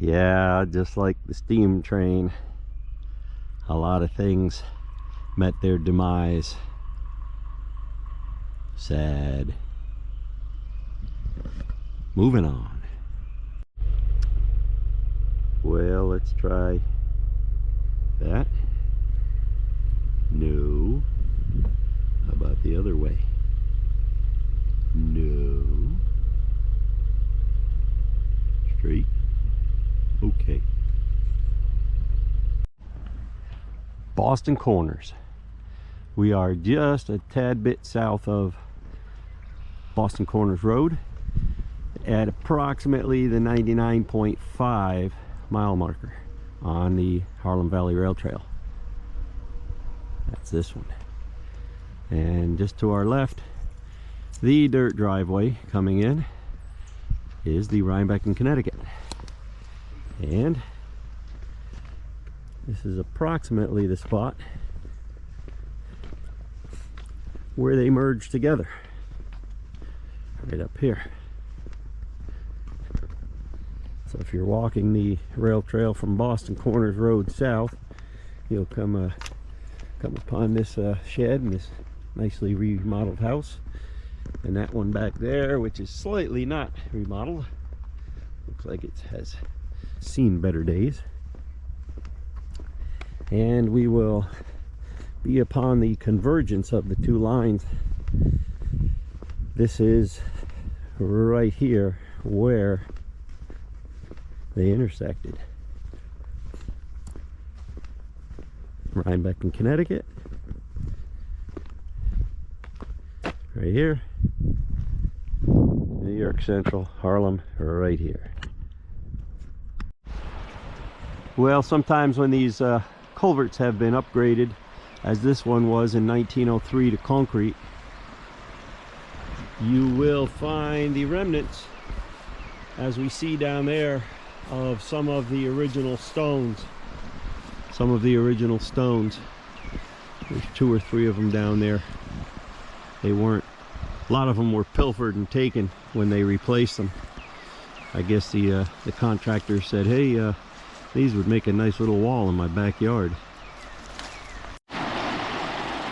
Yeah, just like the steam train, a lot of things met their demise. Sad. Moving on. Well, let's try that. No. How about the other way? No. Straight. Okay. Boston Corners. We are just a tad bit south of Boston Corners Road at approximately the 99.5 mile marker on the Harlem Valley Rail Trail. That's this one. And just to our left, the dirt driveway coming in is the Rhinebeck in Connecticut. And this is approximately the spot where they merge together, right up here. So if you're walking the rail trail from Boston Corners Road south, you'll come upon this shed and this nicely remodeled house, and that one back there, which is slightly not remodeled, looks like it has seen better days. And we will be upon the convergence of the two lines. This is right here where they intersected. Rhinebeck in Connecticut, right here. New York Central, Harlem, right here. Well, sometimes when these culverts have been upgraded, as this one was in 1903 to concrete, you will find the remnants, as we see down there, of some of the original stones. There's 2 or 3 of them down there. They weren't, a lot of them were pilfered and taken when they replaced them. I guess the contractor said, hey, these would make a nice little wall in my backyard.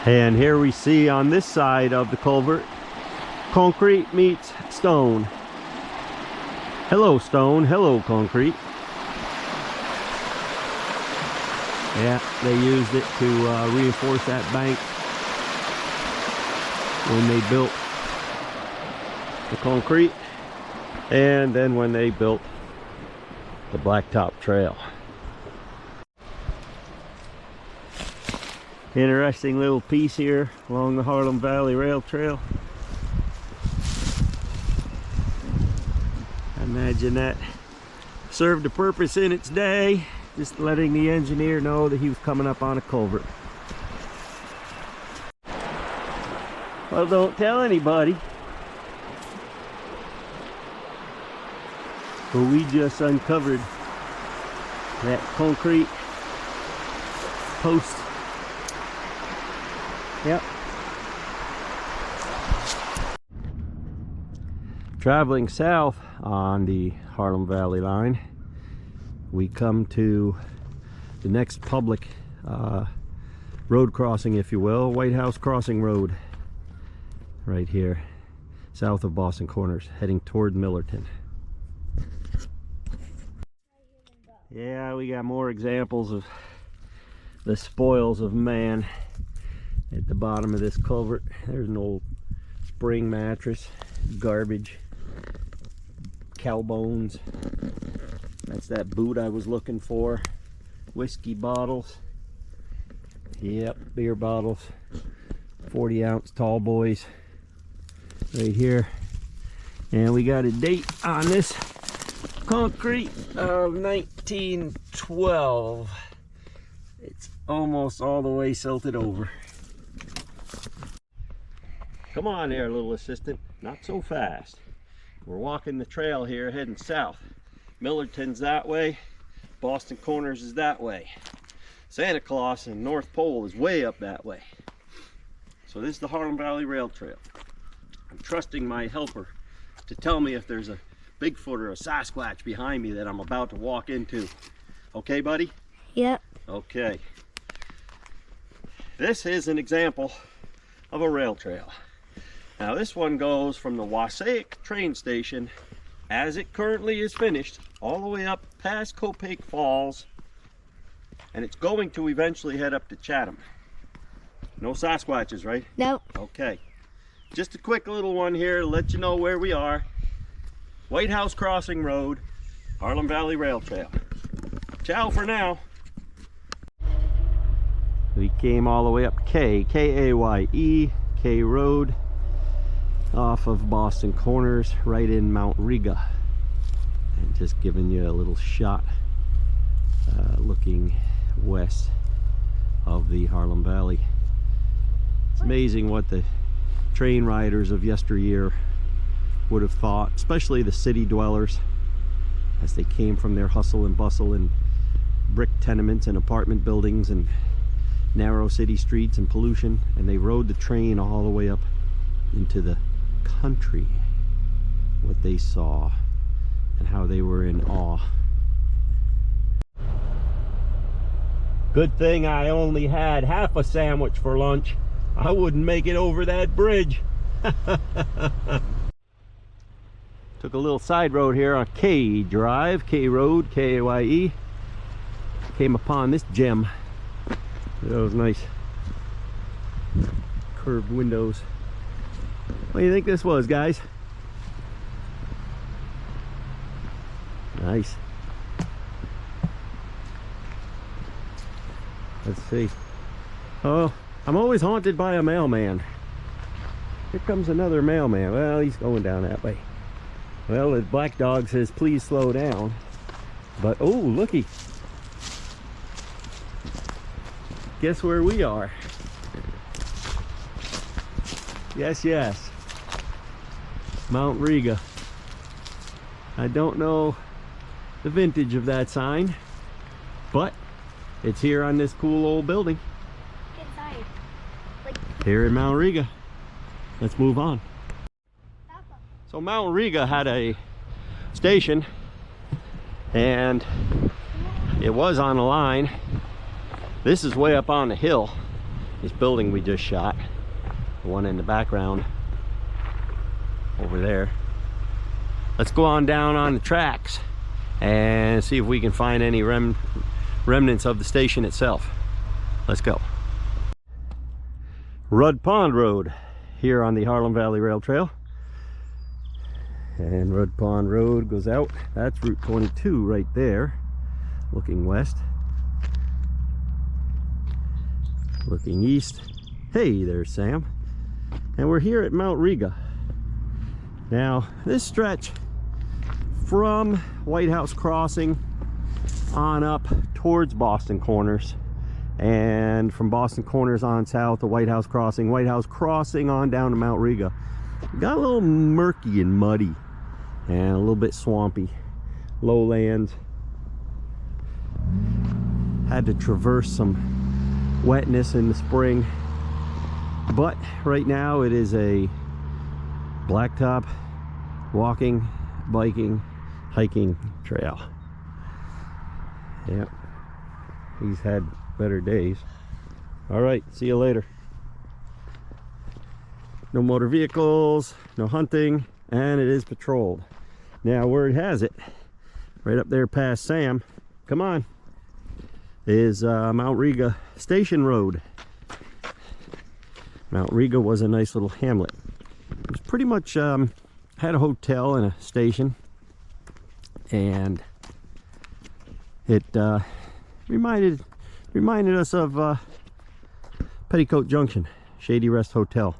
And here we see on this side of the culvert, concrete meets stone. Hello stone, hello concrete. Yeah, they used it to reinforce that bank when they built the concrete, and then when they built the blacktop trail. Interesting little piece here along the Harlem Valley Rail Trail. I imagine that served a purpose in its day, just letting the engineer know that he was coming up on a culvert. Well, don't tell anybody, but we just uncovered that concrete post. Yep. Traveling south on the Harlem Valley line, we come to the next public road crossing, if you will, White House Crossing Road, right here south of Boston Corners, heading toward Millerton. Yeah, we got more examples of the spoils of man at the bottom of this culvert. There's an old spring mattress, garbage, cow bones. That's that boot I was looking for. Whiskey bottles. Yep, beer bottles. 40-ounce tall boys right here. And we got a date on this concrete of 1912. It's almost all the way silted over. Come on there, little assistant, not so fast. We're walking the trail here heading south. Millerton's that way, Boston Corners is that way. Santa Claus and North Pole is way up that way. So this is the Harlem Valley Rail Trail. I'm trusting my helper to tell me if there's a Bigfoot or a Sasquatch behind me that I'm about to walk into. Okay, buddy? Yep. Okay. This is an example of a rail trail. Now this one goes from the Wassaic train station, as it currently is finished, all the way up past Copake Falls, and it's going to eventually head up to Chatham. No Sasquatches, right? Nope. Okay. Just a quick little one here to let you know where we are. White House Crossing Road, Harlem Valley Rail Trail. Ciao for now. We came all the way up K-A-Y-E, K Road, off of Boston Corners, right in Mount Riga. And just giving you a little shot looking west of the Harlem Valley. It's amazing what the train riders of yesteryear would have thought, especially the city dwellers, as they came from their hustle and bustle in brick tenements and apartment buildings and narrow city streets and pollution, and they rode the train all the way up into the country. What they saw and how they were in awe. Good thing I only had half a sandwich for lunch. I wouldn't make it over that bridge. Took a little side road here on K Drive, K Road, K-A-Y-E. Came upon this gem. Those nice curved windows. What do you think this was, guys? Nice. Let's see. Oh, I'm always haunted by a mailman. Here comes another mailman. Well, he's going down that way. Well, the black dog says, please slow down. But, oh, looky. Guess where we are? Yes, yes. Mount Riga. I don't know the vintage of that sign, but it's here on this cool old building. Inside. Here in Mount Riga. Let's move on. So Mount Riga had a station, and it was on a line. This is way up on the hill. This building we just shot, the one in the background over there. Let's go on down on the tracks and see if we can find any remnants of the station itself. Let's go. Rudd Pond Road here on the Harlem Valley Rail Trail. And Rudd Pond Road goes out. That's Route 22 right there, looking west. Looking east. Hey, there's Sam. And we're here at Mount Riga. Now, this stretch from White House Crossing on up towards Boston Corners, and from Boston Corners on south to White House Crossing on down to Mount Riga. Got a little murky and muddy and a little bit swampy. Lowlands. Had to traverse some wetness in the spring, but right now it is a blacktop walking, biking, hiking trail. Yep, he's had better days. All right, see you later. No motor vehicles, no hunting, and it is patrolled. Now, word has it, right up there past Sam, come on, is Mount Riga Station Road. Mount Riga was a nice little hamlet. It was pretty much had a hotel and a station, and it reminded us of Petticoat Junction, Shady Rest Hotel.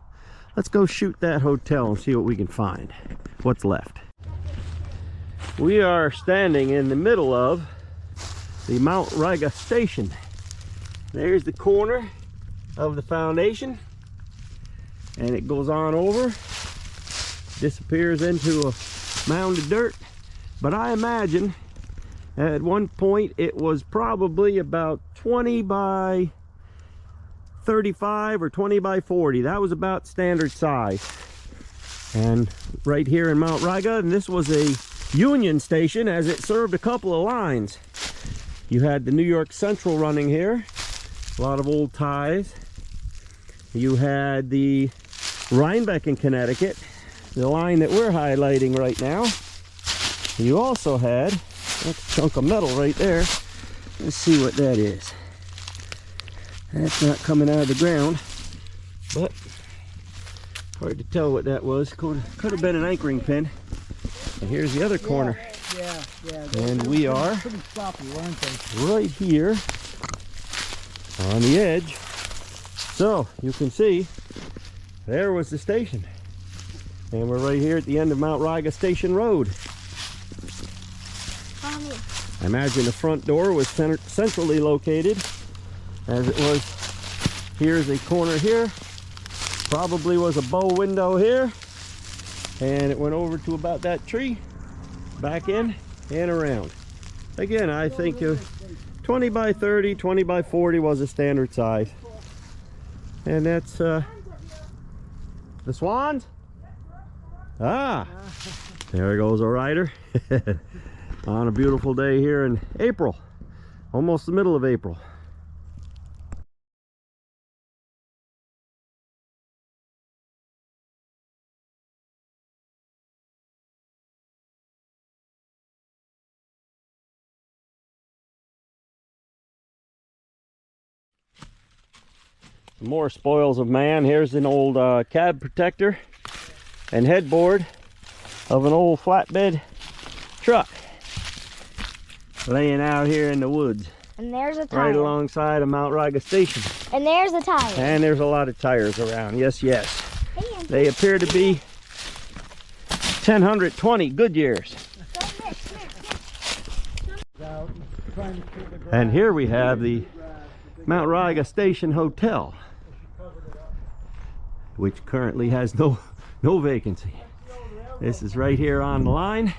Let's go shoot that hotel and see what we can find. What's left? We are standing in the middle of the Mount Riga station. There's the corner of the foundation, and it goes on over, disappears into a mound of dirt. But I imagine at one point it was probably about 20 by 35 or 20 by 40. That was about standard size. And right here in Mount Riga, and this was a Union Station, as it served a couple of lines. You had the New York Central running here, a lot of old ties. You had the Rhinebeck in Connecticut, the line that we're highlighting right now. You also had, that's a chunk of metal right there. Let's see what that is. That's not coming out of the ground, but hard to tell what that was. Could have been an anchoring pin. And here's the other corner. Yeah. And we are pretty sloppy, weren't they? right here on the edge. So you can see there was the station. And we're right here at the end of Mount Riga Station Road. I imagine the front door was centrally located, as it was. Here's a corner here. Probably was a bow window here. And it went over to about that tree, back in and around. Again, I think 20 by 30, 20 by 40 was a standard size. And that's the swans. Ah, there goes a rider on a beautiful day here in April, almost the middle of April. Some more spoils of man. Here's an old cab protector and headboard of an old flatbed truck laying out here in the woods. And there's a tire. Right alongside of Mount Riga Station. And there's a tire. And there's a lot of tires around. Yes. They appear to be 1020 Goodyears. And here we have the Mount Riga Station Hotel, which currently has no vacancy. This is right here on the line.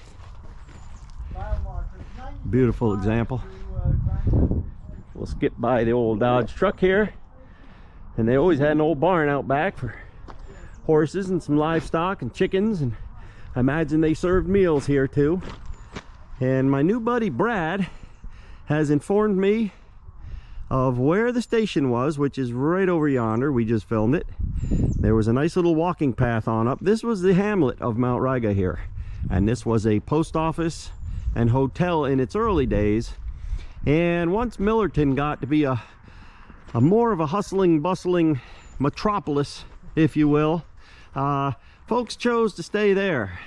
Beautiful example. We'll skip by the old Dodge truck here, and they always had an old barn out back for horses and some livestock and chickens, and I imagine they served meals here too. And my new buddy Brad has informed me of where the station was, which is right over yonder. We just filmed it. There was a nice little walking path on up. This was the hamlet of Mount Riga here, and this was a post office and hotel in its early days. And once Millerton got to be a more of a hustling, bustling metropolis, if you will, folks chose to stay there,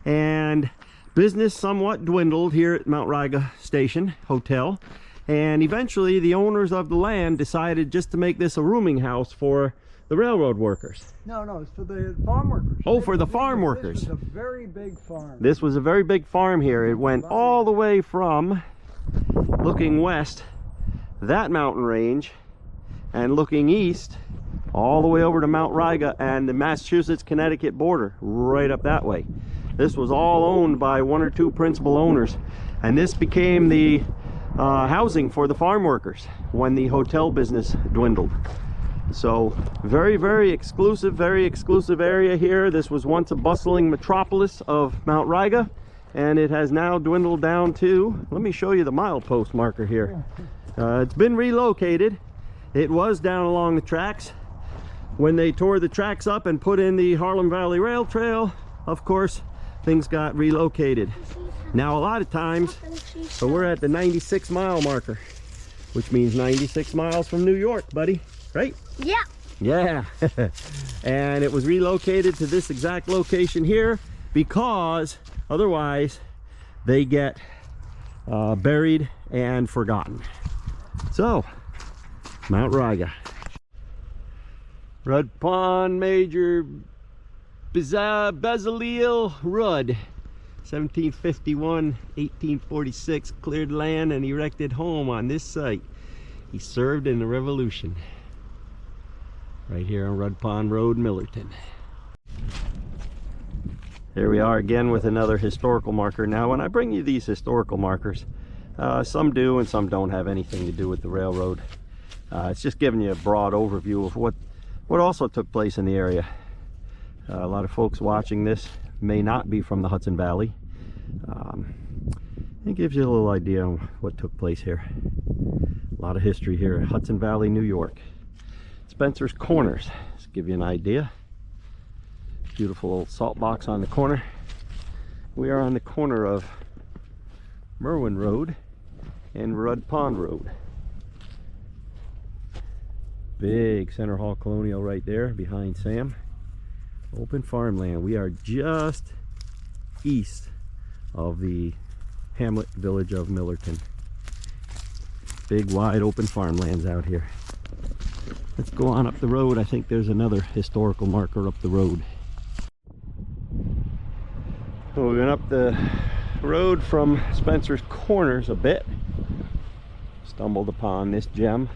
and business somewhat dwindled here at Mount Riga Station Hotel. And eventually the owners of the land decided just to make this a rooming house for the railroad workers. No, it's for the farm workers. Oh, for the farm workers. This was a very big farm. This was a very big farm here. It went all the way from looking west, that mountain range, and looking east, all the way over to Mount Riga and the Massachusetts-Connecticut border, right up that way. This was all owned by one or two principal owners, and this became the housing for the farm workers when the hotel business dwindled. So very exclusive area here. This was once a bustling metropolis of Mount Riga, and it has now dwindled down to, let me show you the milepost marker here. It's been relocated. It was down along the tracks. When they tore the tracks up and put in the Harlem Valley Rail Trail, of course, things got relocated. Now a lot of times, so we're at the 96 mile marker, which means 96 miles from New York, buddy, right? Yeah. And it was relocated to this exact location here because otherwise they get buried and forgotten. So, Mount Riga. Rudd Pond, Major Bezaleel Rudd. 1751, 1846, cleared land and erected home on this site. He served in the Revolution. Right here on Rudd Pond Road, Millerton. Here we are again with another historical marker. Now, when I bring you these historical markers, some do and some don't have anything to do with the railroad. It's just giving you a broad overview of what also took place in the area. A lot of folks watching this may not be from the Hudson Valley. It gives you a little idea on what took place here. A lot of history here at Hudson Valley, New York. Spencer's Corners, just give you an idea. Beautiful old salt box on the corner. We are on the corner of Merwin Road and Rudd Pond Road. Big Center Hall Colonial right there behind Sam. Open farmland. We are just east of the hamlet village of Millerton. Big wide open farmlands out here. Let's go on up the road. I think there's another historical marker up the road. So we went up the road from Spencer's Corners a bit. Stumbled upon this gem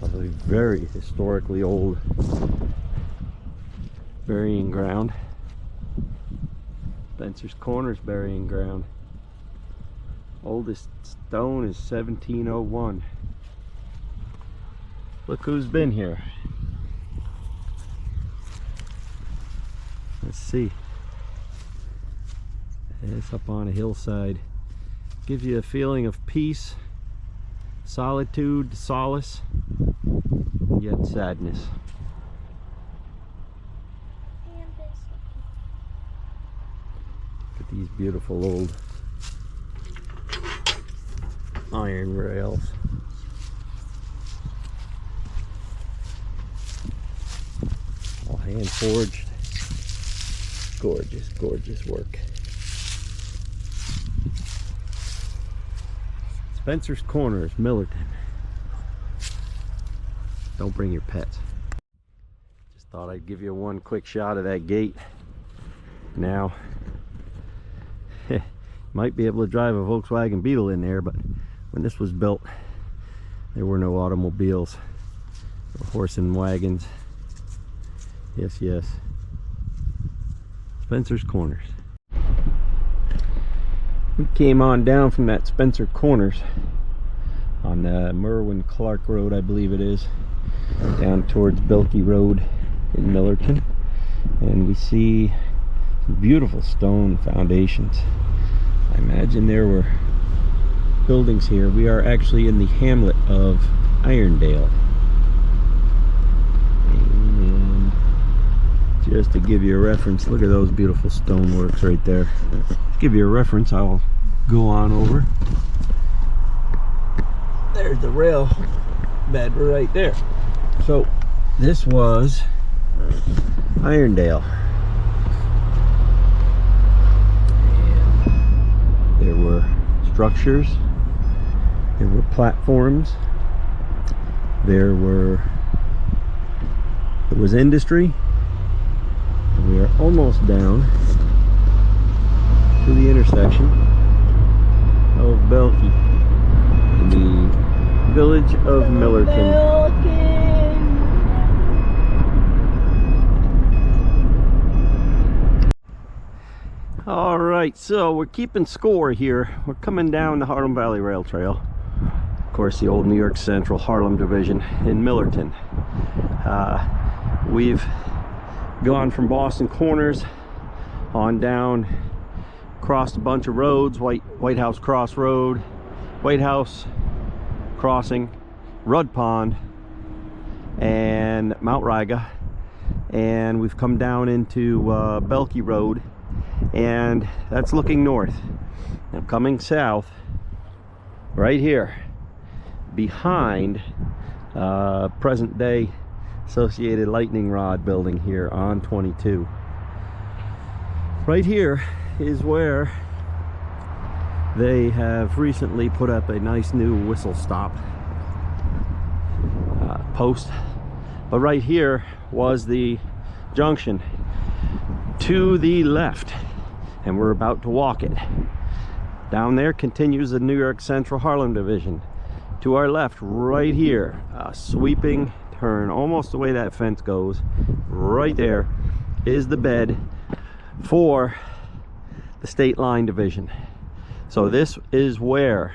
of a very historically old burying ground. Spencer's Corners burying ground. Oldest stone is 1701. Look who's been here. Let's see. It's up on a hillside. Gives you a feeling of peace, solitude, solace, and yet sadness. Look at these beautiful old iron rails. All hand forged. Gorgeous, gorgeous work. Spencer's Corners, Millerton. Don't bring your pets. Just thought I'd give you one quick shot of that gate. Now, might be able to drive a Volkswagen Beetle in there, but when this was built, there were no automobiles. There were horse and wagons. Yes, yes. Spencer's Corners. We came on down from that Spencer Corners on Merwin Clark Road, I believe it is, down towards Belkey Road in Millerton, and we see some beautiful stone foundations. I imagine there were buildings here. We are actually in the hamlet of Irondale. And just to give you a reference, look at those beautiful stoneworks right there. To give you a reference, I'll go on over. There's the rail bed right there. So this was Irondale. And there were structures, there were platforms, there was industry. We are almost down to the intersection of Belkey in the village of Millerton. All right, so we're keeping score here. We're coming down the Harlem Valley Rail Trail. Of course, the old New York Central Harlem Division in Millerton. We've gone from Boston Corners on down, crossed a bunch of roads, White House Cross Road, White House Crossing, Rudd Pond, and Mount Riga, and we've come down into Belkey Road, and that's looking north. I'm coming south right here behind present day Associated Lightning Rod building here on 22. Right here is where they have recently put up a nice new whistle stop post, but right here was the junction to the left, and we're about to walk it. Down there continues the New York Central Harlem Division. To our left, right here, a sweeping turn almost the way that fence goes, right there is the bed for the State Line Division. So this is where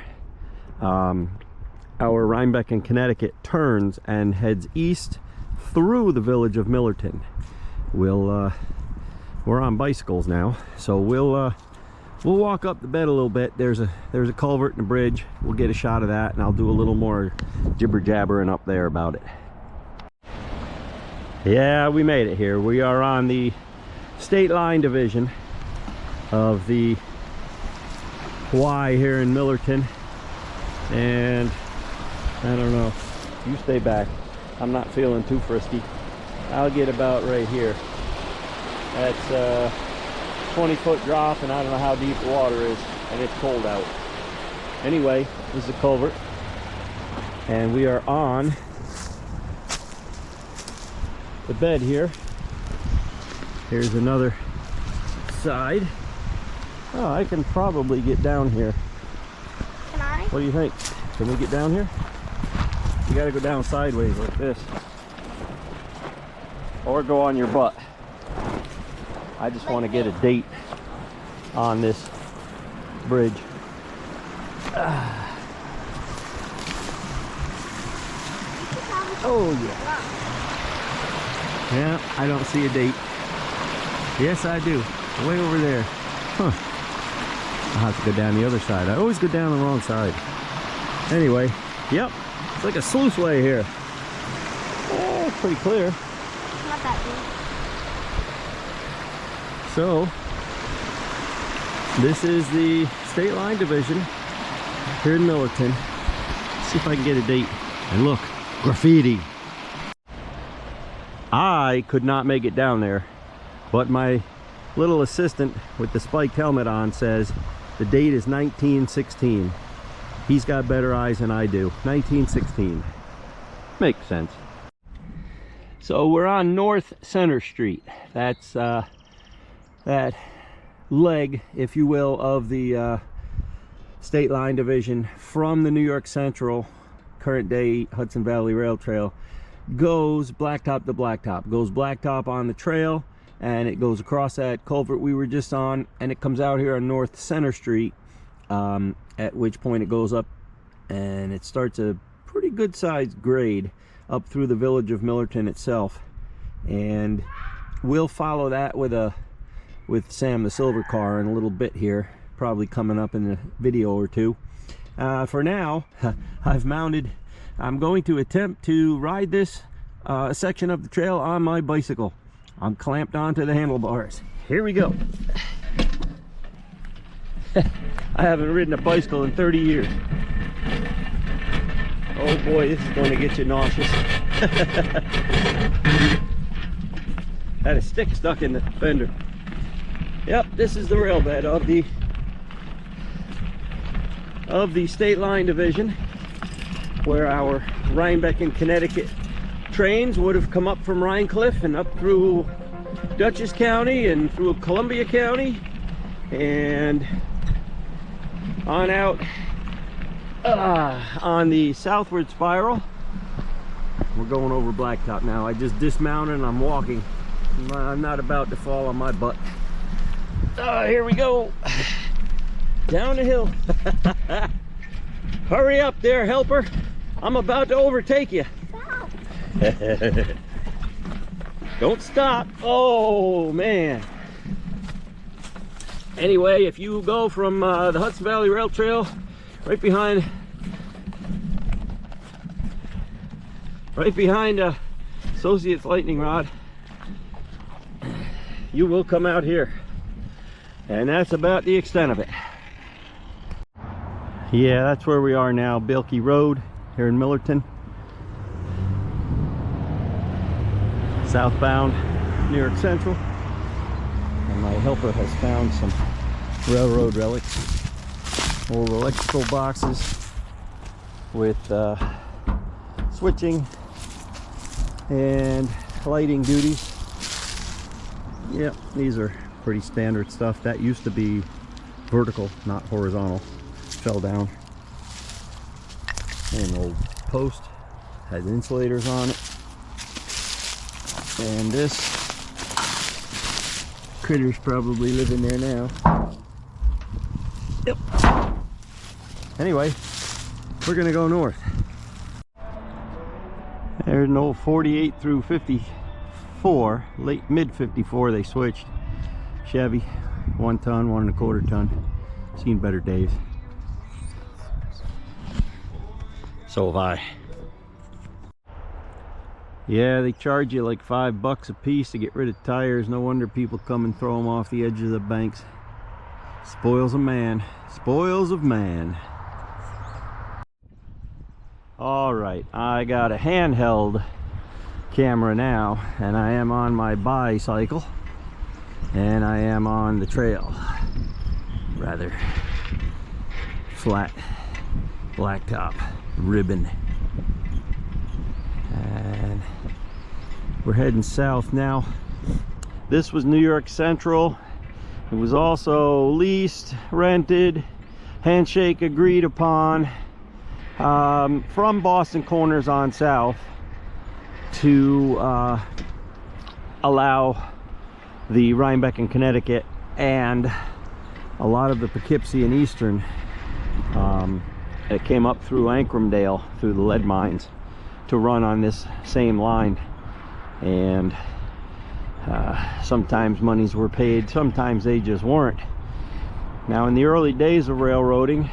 our Rhinebeck in Connecticut turns and heads east through the village of Millerton. We're on bicycles now, so we'll We'll walk up the bed a little bit. There's a culvert and a bridge. We'll get a shot of that, and I'll do a little more jibber jabbering up there about it. Yeah, we made it here. We are on the state line division of the Y here in Millerton, and I don't know, you stay back. I'm not feeling too frisky. I'll get about right here. That's a 20-foot drop, and I don't know how deep the water is, and it's cold out. Anyway, this is a culvert, and we are on the bed here. Here's another side. Oh, I can probably get down here. Can I? What do you think? Can we get down here? You gotta go down sideways like this, or go on your butt. I just want to get a date on this bridge. Oh yeah. Yeah, I don't see a date. Yes, I do. Way over there. Huh. I'll have to go down the other side. I always go down the wrong side. Anyway, yep. It's like a sluiceway here. Oh, it's pretty clear. Not that deep. So, this is the state line division here in Millerton. Let's see if I can get a date. And look, graffiti. I could not make it down there, but my little assistant with the spiked helmet on says the date is 1916. He's got better eyes than I do. 1916. Makes sense. So we're on North Center Street. That's that leg, if you will, of the state line division from the New York Central, current day Hudson Valley Rail Trail, goes blacktop to blacktop. Goes blacktop on the trail, and it goes across that culvert we were just on, and it comes out here on North Center Street, at which point it goes up and it starts a pretty good sized grade up through the village of Millerton itself. And we'll follow that with Sam the Silver Car in a little bit here, probably coming up in a video or two. For now, I'm going to attempt to ride this section of the trail on my bicycle. I'm clamped onto the handlebars. Here we go. I haven't ridden a bicycle in 30 years. Oh boy, this is going to get you nauseous. Had a stick stuck in the fender. Yep, this is the rail bed of the state line division, where our Rhinebeck and Connecticut trains would have come up from RHINECLIFF and up through Dutchess County and through Columbia County and on out on the southward spiral. We're going over blacktop now. I just dismounted and I'm walking. I'm not about to fall on my butt. Here we go. Down the hill. Hurry up there, helper. I'm about to overtake you. Don't stop. Oh man. Anyway, if you go from the Hudson Valley Rail Trail right behind Associates Lightning Rod, you will come out here, and that's about the extent of it. Yeah, that's where we are now, Bilkey Road here in Millerton, southbound New York Central. And my helper has found some railroad relics, old electrical boxes with switching and lighting duties. Yep, these are pretty standard stuff. That used to be vertical, not horizontal. Fell down. And an old post has insulators on it. And this critter's probably living there now. Yep. Anyway, we're gonna go north. There's an old 48 through 54, mid 54 they switched. Chevy, 1 ton, 1 1/4 ton. Seen better days. So have I. Yeah, they charge you like $5 a piece to get rid of tires. No wonder people come and throw them off the edge of the banks. Spoils of man. Spoils of man. All right, I got a handheld camera now, and I am on my bicycle, and I am on the trail. Rather flat blacktop ribbon. And we're heading south now. This was New York Central. It was also leased, rented, handshake agreed upon, from Boston Corners on south to allow the Rhinebeck and Connecticut and a lot of the Poughkeepsie and Eastern that came up through Irondale, through the lead mines, to run on this same line. And sometimes monies were paid, sometimes they just weren't. Now, in the early days of railroading,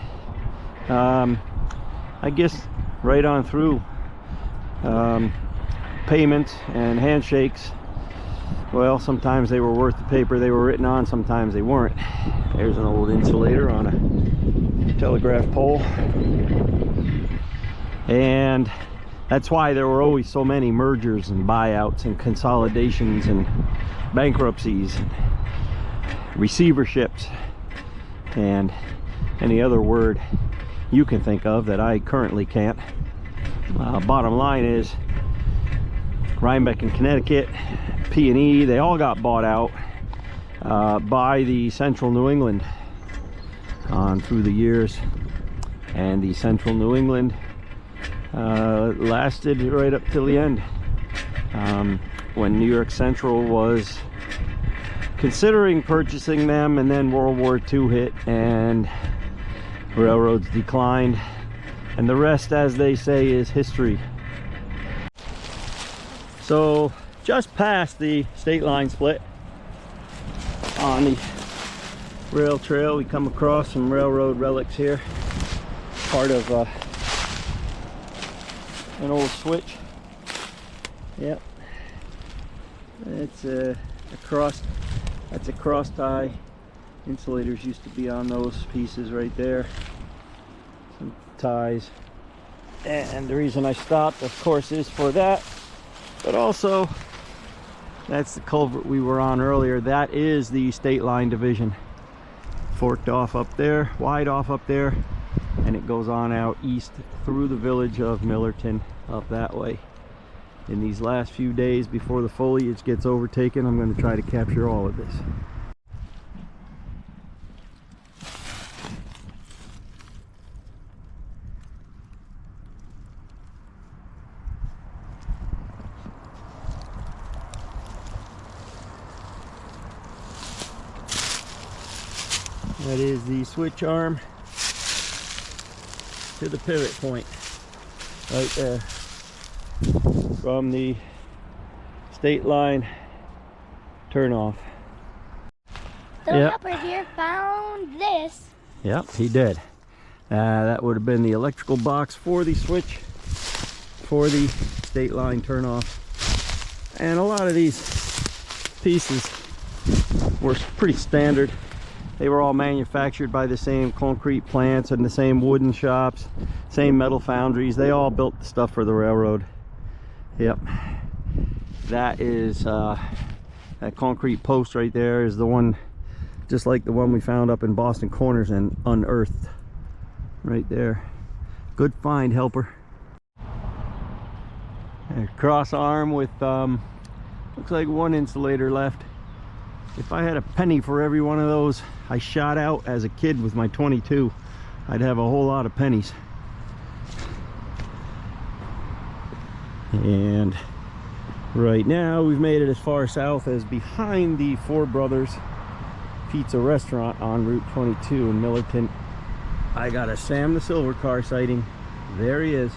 I guess right on through, payments and handshakes, well, sometimes they were worth the paper they were written on, sometimes they weren't. There's an old insulator on a telegraph pole, and that's why there were always so many mergers and buyouts and consolidations and bankruptcies and receiverships and any other word you can think of that I currently can't. Bottom line is, Rhinebeck and Connecticut, P&E, they all got bought out by the Central New England on through the years. And the Central New England lasted right up till the end, when New York Central was considering purchasing them, and then World War II hit and railroads declined, and the rest, as they say, is history. So just past the state line split on the rail trail, we come across some railroad relics here, part of an old switch. Yep, it's a cross. That's a cross tie. Insulators used to be on those pieces right there. Some ties, and the reason I stopped, of course, is for that, but also that's the culvert we were on earlier. That is the state line division, forked off up there, wide off up there, and it goes on out east through the village of Millerton up that way. In these last few days before the foliage gets overtaken, I'm going to try to capture all of this. That is the switch arm to the pivot point right there from the state line turnoff. The helper here found this. Yep, he did. That would have been the electrical box for the switch for the state line turnoff. And a lot of these pieces were pretty standard. They were all manufactured by the same concrete plants and the same wooden shops, same metal foundries. They all built the stuff for the railroad. Yep. That is, that concrete post right there is the one, just like the one we found up in Boston Corners and unearthed. Right there. Good find, helper. A cross arm with, looks like one insulator left. If I had a penny for every one of those I shot out as a kid with my 22, I'd have a whole lot of pennies. And right now we've made it as far south as behind the Four Brothers Pizza Restaurant on Route 22 in Millerton. I got a Sam the Silver Car sighting. There he is.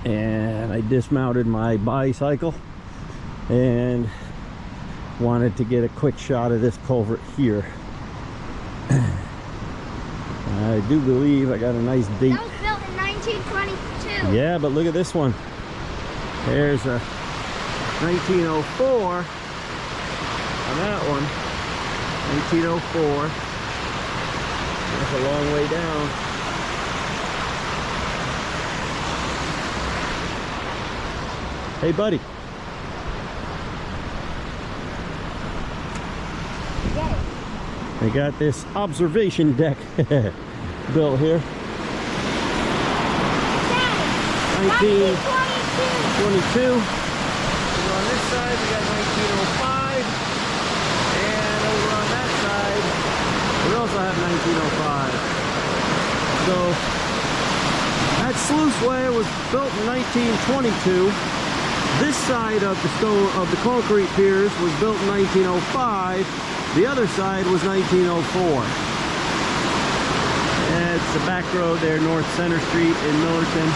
And I dismounted my bicycle and wanted to get a quick shot of this culvert here. do believe I got a nice date. That was built in 1922. Yeah, but look at this one. There's a 1904 on that one. 1904. That's a long way down. Hey, buddy. They got this observation deck built here. 1922. Over on this side we got 1905. And over on that side we also have 1905. So that sluiceway was built in 1922. This side of the concrete piers was built in 1905. The other side was 1904. And it's the back road there, North Center Street in Millerton.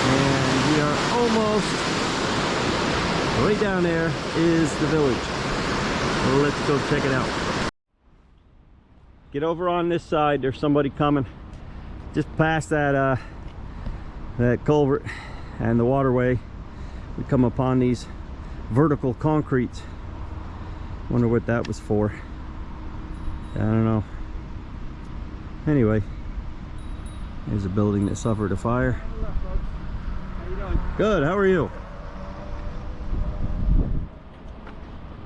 And we are almost right down there is the village. Well, let's go check it out. Get over on this side. There's somebody coming. Just past that that culvert and the waterway, we come upon these vertical concretes. Wonder what that was for. I don't know. Anyway, there's a building that suffered a fire. Hello, folks. How you doing? Good, how are you?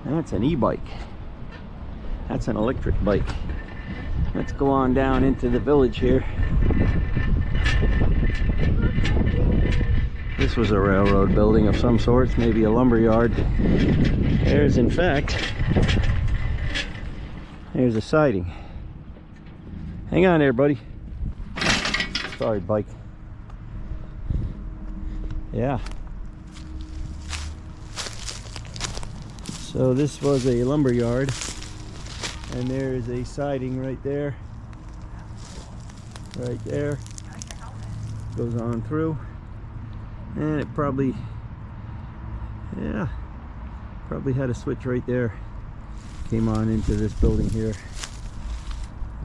That's an e-bike. That's an electric bike. Let's go on down into the village here. This was a railroad building of some sort, maybe a lumber yard. There's, in fact, there's a siding. Hang on there, buddy. Sorry, bike. Yeah. So this was a lumber yard, and there is a siding right there. Right there. Goes on through. And it probably, yeah, probably had a switch right there. Came on into this building here,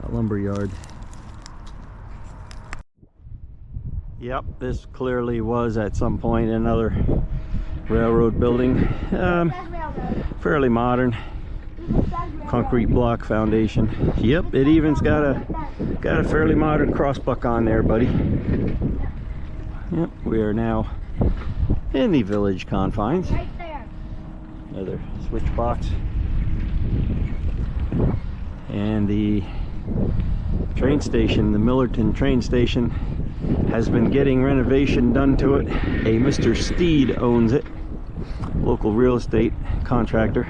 a lumber yard. Yep, this clearly was at some point another railroad building. Fairly modern, concrete block foundation. Yep, it even's got a fairly modern crossbuck on there, buddy. Yep, we are now in the village confines. Right there. Another switch box. And the train station, the Millerton train station, has been getting renovation done to it. A Mr. Steed owns it, local real estate contractor.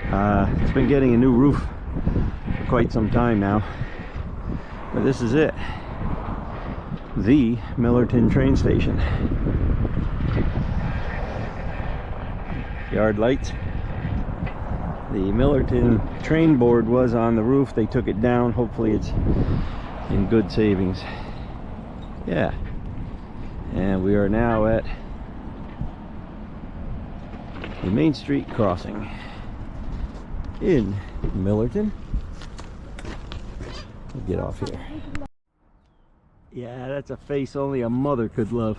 It's been getting a new roof for quite some time now. But this is it. The Millerton train station. Yard lights. The Millerton train board was on the roof. They took it down. Hopefully it's in good savings. Yeah. And we are now at the Main Street crossing in Millerton. We'll get off here. Yeah, that's a face only a mother could love.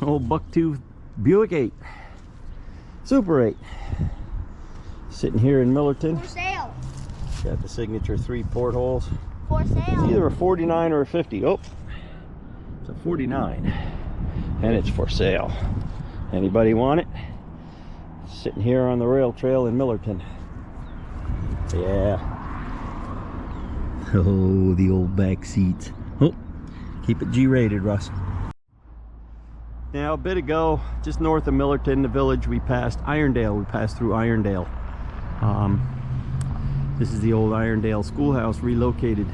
Old bucktooth Buick 8. Super 8. Sitting here in Millerton. For sale. Got the signature 3 portholes. For It's sale. either a 49 or a 50. Oh, it's a 49. And it's for sale. Anybody want it? Sitting here on the rail trail in Millerton. Yeah. Oh, the old back seats. Oh, keep it G-rated, Russ. Now, a bit ago, just north of Millerton, the village, we passed Irondale. We passed through Irondale. This is the old Irondale Schoolhouse, relocated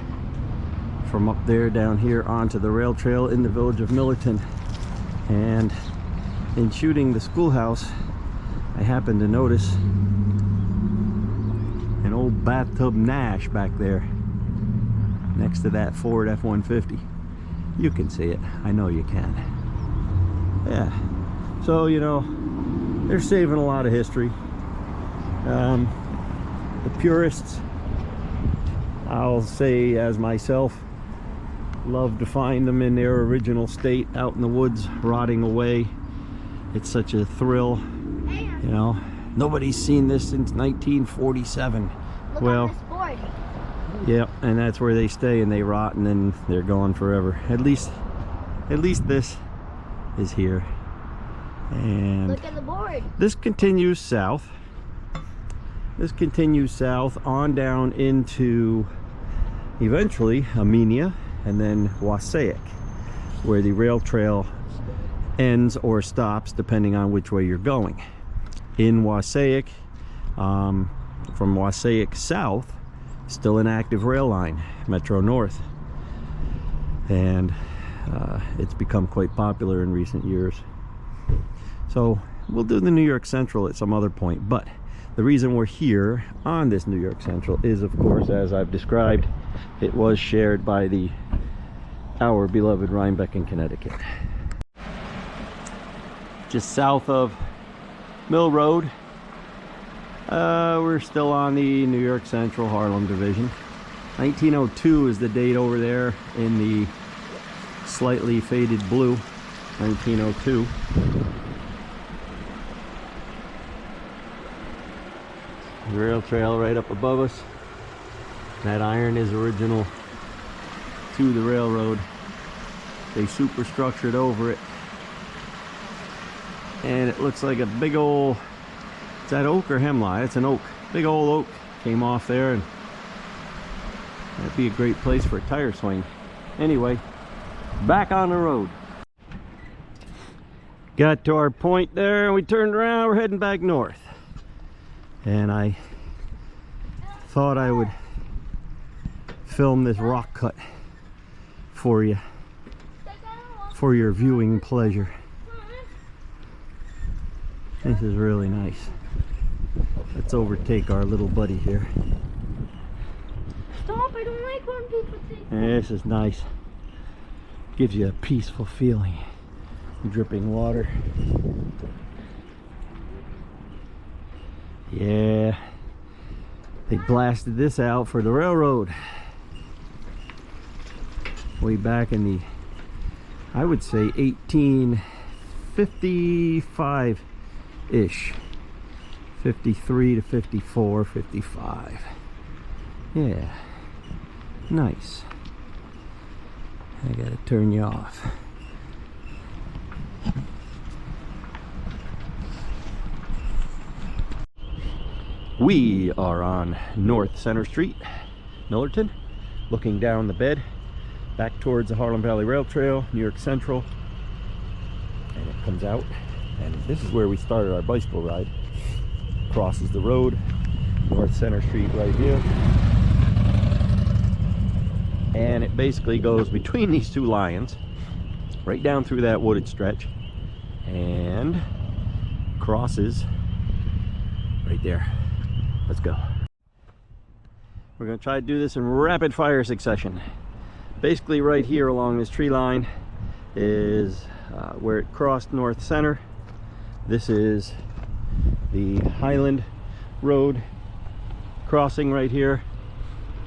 from up there down here onto the rail trail in the village of Millerton. And in shooting the schoolhouse, I happened to notice an old bathtub Nash back there next to that Ford F-150. You can see it. I know you can. Yeah. So, you know, they're saving a lot of history. The purists, I'll say as myself, Love to find them in their original state out in the woods, rotting away. It's such a thrill, you know. Nobody's seen this since 1947. Look well, on this board. yeah, and that's where they stay, and they rot, and then they're gone forever. At least this is here. And Look at the board. this continues south. This continues south on down into eventually Armenia and then Wassaic, where the rail trail ends or stops depending on which way you're going. In Wassaic, from Wassaic south, still an active rail line, Metro North, and it's become quite popular in recent years. So we'll do the New York Central at some other point, but the reason we're here on this New York Central is, of course, as I've described, it was shared by our beloved Rhinebeck in Connecticut. Just south of Mill Road, we're still on the New York Central Harlem Division. 1902 is the date over there in the slightly faded blue. 1902. The rail trail right up above us. That iron is original to the railroad. They superstructured over it, and it looks like a big old, is that oak or hemlock? It's an oak. Big old oak came off there, and that'd be a great place for a tire swing. Anyway, back on the road. Got to our point there, and we turned around. We're heading back north, and I thought I would film this rock cut for you, for your viewing pleasure. This is really nice. Let's overtake our little buddy here. Stop, I don't like when people take. This is nice. Gives you a peaceful feeling. Dripping water. Yeah, they blasted this out for the railroad way back in the, I would say, 1855 ish, 53 to 54, 55. Yeah, nice. I gotta turn you off. We are on North Center Street, Millerton, looking down the bed back towards the Harlem Valley Rail Trail, New York Central, and it comes out, and this is where we started our bicycle ride. Crosses the road, North Center Street right here, and it basically goes between these two lions right down through that wooded stretch and crosses right there. Let's go. We're going to try to do this in rapid fire succession. Basically right here along this tree line is where it crossed North Center. This is the Highland Road crossing right here.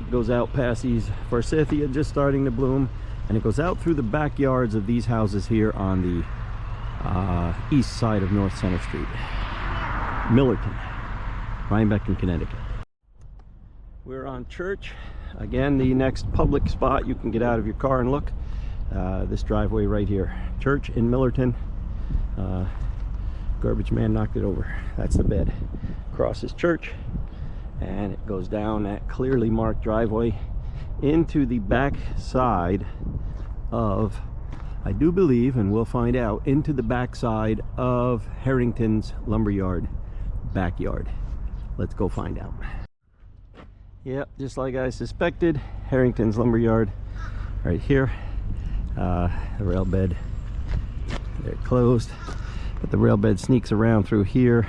It goes out past these forsythia just starting to bloom, and it goes out through the backyards of these houses here on the east side of North Center Street. Millerton, Rhinebeck in Connecticut. We're on Church. Again, the next public spot you can get out of your car and look. This driveway right here. Church in Millerton. Garbage man knocked it over. That's the bed. Crosses Church, and it goes down that clearly marked driveway into the back side of, I do believe, and we'll find out, into the back side of Harrington's lumberyard backyard. Let's go find out. Yep, just like I suspected, Harrington's lumberyard right here. The rail bed, they're closed, but the rail bed sneaks around through here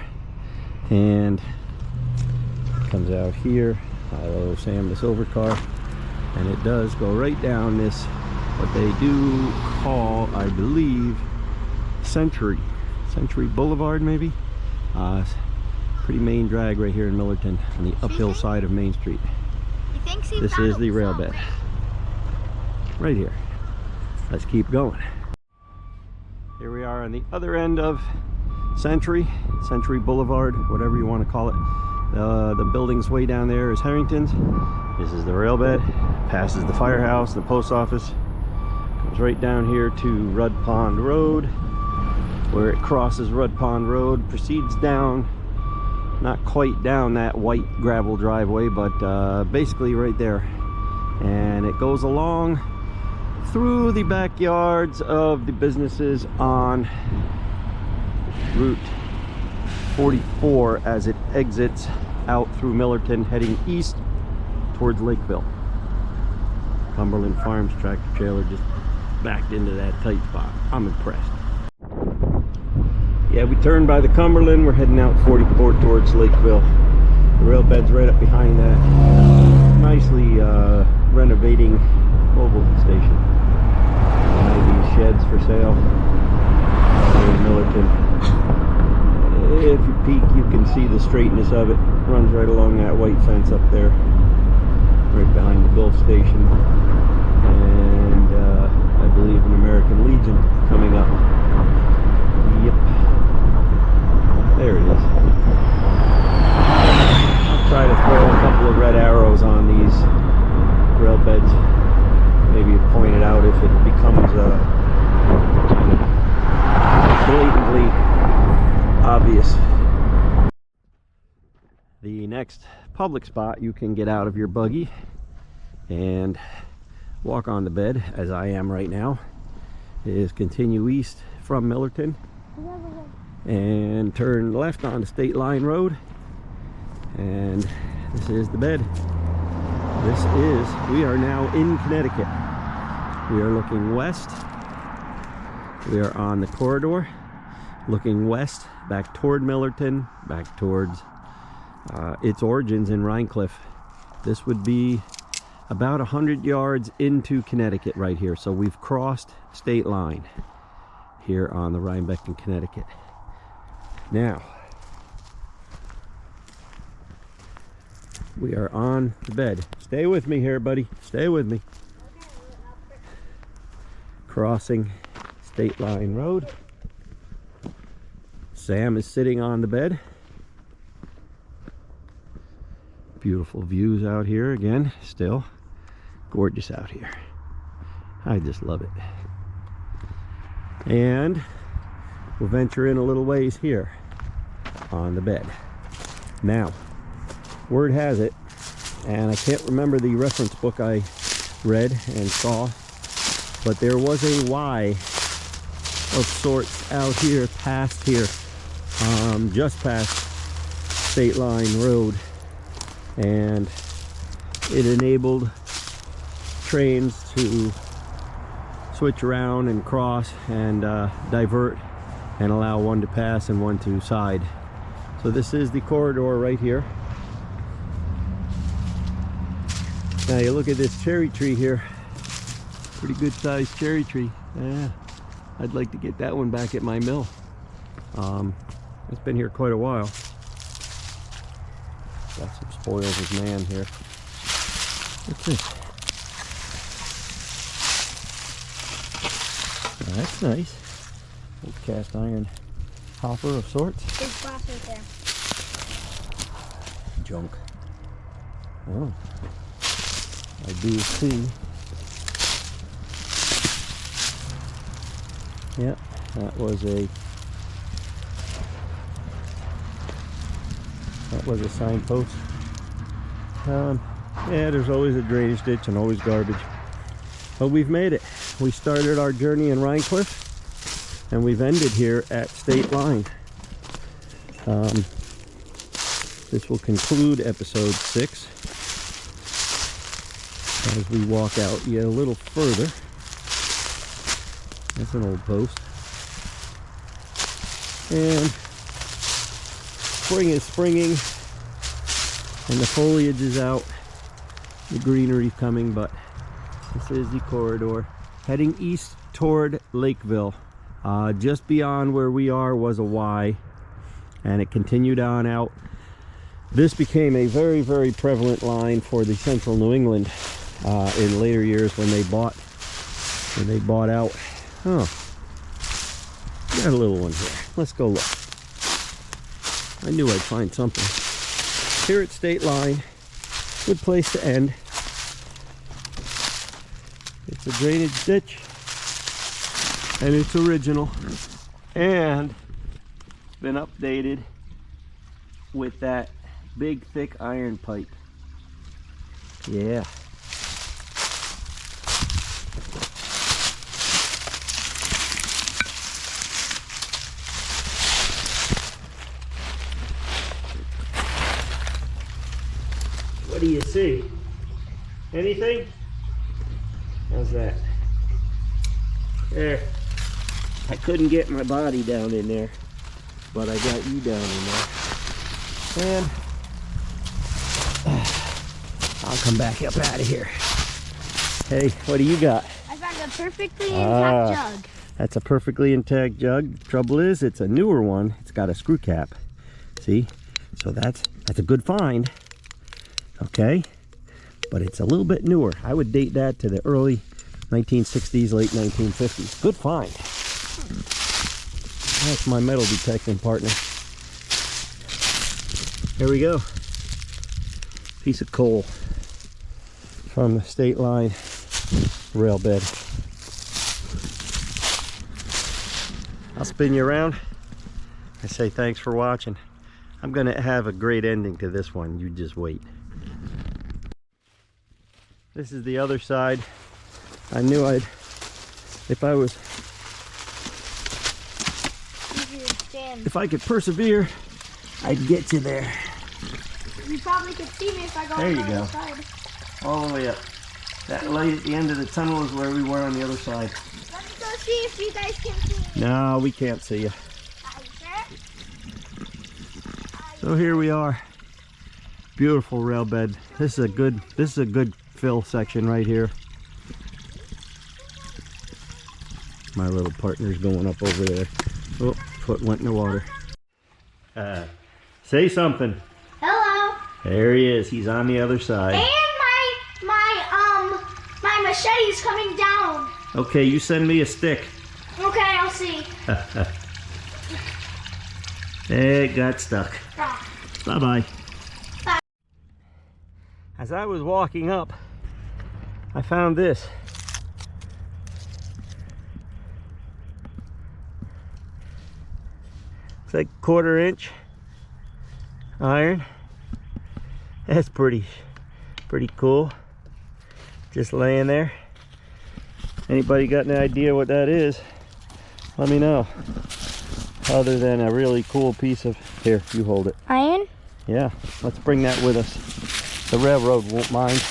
and comes out here. Hello, Sam the silver car, and it does go right down this, what they do call, I believe, Century Boulevard, maybe. Pretty main drag right here in Millerton on the uphill side of Main Street. This is the rail bed right here. let's keep going. Here we are on the other end of Century Boulevard, whatever you want to call it. The building's way down there is Harrington's. This is the rail bed, passes the firehouse, the post office, comes right down here to Rudd Pond Road, where it crosses Rudd Pond Road, proceeds down, not quite down that white gravel driveway, but basically right there, and it goes along through the backyards of the businesses on Route 44 as it exits out through Millerton, heading east towards Lakeville. Cumberland Farms tractor trailer just backed into that tight spot. I'm impressed. Yeah, we turned by the Cumberland. We're heading out 44 towards Lakeville. The rail bed's right up behind that nicely renovating mobile station. These sheds for sale in Millerton. If you peek, you can see the straightness of it. Runs right along that white fence up there, right behind the Gulf Station, and I believe an American Legion coming up. Yep, there it is. I'll try to throw a couple of red arrows on these rail beds, maybe point it out if it becomes blatantly obvious. The next public spot you can get out of your buggy and walk on the bed, as I am right now, is continue east from Millerton and turn left onto State Line Road, and this is the bed. We are now in Connecticut. We are looking west. We are on the corridor looking west back toward Millerton, back towards its origins in RHINECLIFF. This would be about 100 yards into Connecticut right here. So we've crossed state line here on the Rhinebeck in Connecticut. Now, we are on the bed. Stay with me here, buddy. Stay with me. Crossing State Line Road. Sam is sitting on the bed. Beautiful views out here again, still gorgeous out here. I just love it. And we'll venture in a little ways here on the bed. Now, word has it, and I can't remember the reference book I read and saw, but there was a Y of sorts out here, past here, just past State Line Road, and it enabled trains to switch around and cross and divert and allow one to pass and one to side. So this is the corridor right here. Now you look at this cherry tree here, pretty good sized cherry tree. Yeah, I'd like to get that one back at my mill. It's been here quite a while. Got some spoils of man here. What's this? Oh, that's nice. Old cast iron hopper of sorts. Big glass right there. Junk. Oh, I do see. Yeah, that was a signpost. Yeah, there's always a drainage ditch and always garbage. But we've made it. We started our journey in RHINECLIFF and we've ended here at State Line. This will conclude episode 6 as we walk out yet a little further. That's an old post. And spring is springing and the foliage is out, the greenery's coming, but this is the corridor heading east toward Lakeville. Just beyond where we are was a Y, and it continued on out. This became a very, very prevalent line for the central New England in later years when they bought And they bought out. Oh, got a little one here. Let's go look. I knew I'd find something. Here at State Line, good place to end. It's a drainage ditch, and it's original, and been updated with that big thick iron pipe. Yeah. What do you see? Anything? How's that? There. I couldn't get my body down in there, but I got you down in there. And I'll come back up out of here. Hey, what do you got? I found a perfectly intact jug. That's a perfectly intact jug. Trouble is, it's a newer one. It's got a screw cap. See? So that's a good find. Okay? But it's a little bit newer. I would date that to the early 1960s, late 1950s. Good find. That's my metal detecting partner. Here we go. Piece of coal from the State Line rail bed. I'll spin you around. I say thanks for watching. I'm gonna have a great ending to this one. You just wait. This is the other side. I knew if I could persevere, I'd get you there. You probably could see me if I go There on you the go. other side. All the way up. That light at the end of the tunnel is where we were on the other side. Let me go see if you guys can see me. No, we can't see you. Are you sure? So here we are. Beautiful rail bed. This is a good fill section right here. My little partner's going up over there. Oh, foot went in the water. Say something. Hello. There he is. He's on the other side. And my machete's coming down. Okay, you send me a stick. Okay, I'll see. It got stuck. Ah. Bye-bye. As I was walking up, I found this. It's like 1/4 inch iron. That's pretty cool. Just laying there. Anybody got any idea what that is? Let me know. Other than a really cool piece of, here, you hold it. Iron? Yeah, let's bring that with us. The railroad won't mind.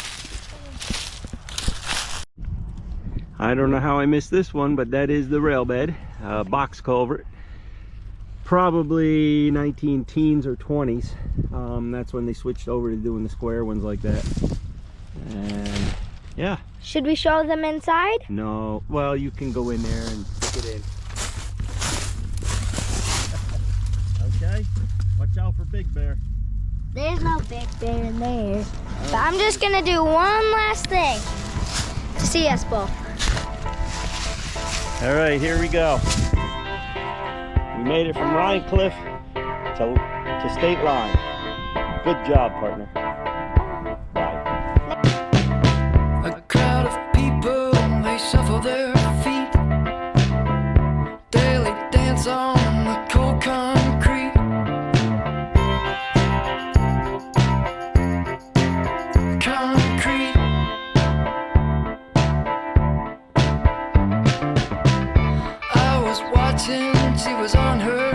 I don't know how I missed this one, but that is the rail bed, box culvert. Probably 19 teens or 20s. That's when they switched over to doing the square ones like that. And yeah. Should we show them inside? No, well, you can go in there and stick it in. Okay, watch out for Big Bear. There's no big bear in there. But I'm just gonna do one last thing to see us both. All right, here we go. We made it from RHINECLIFF to State Line. Good job, partner. Bye. A crowd of people, they shuffle their feet. Daily dance on the cold concrete. Concrete. I was watching, she was on her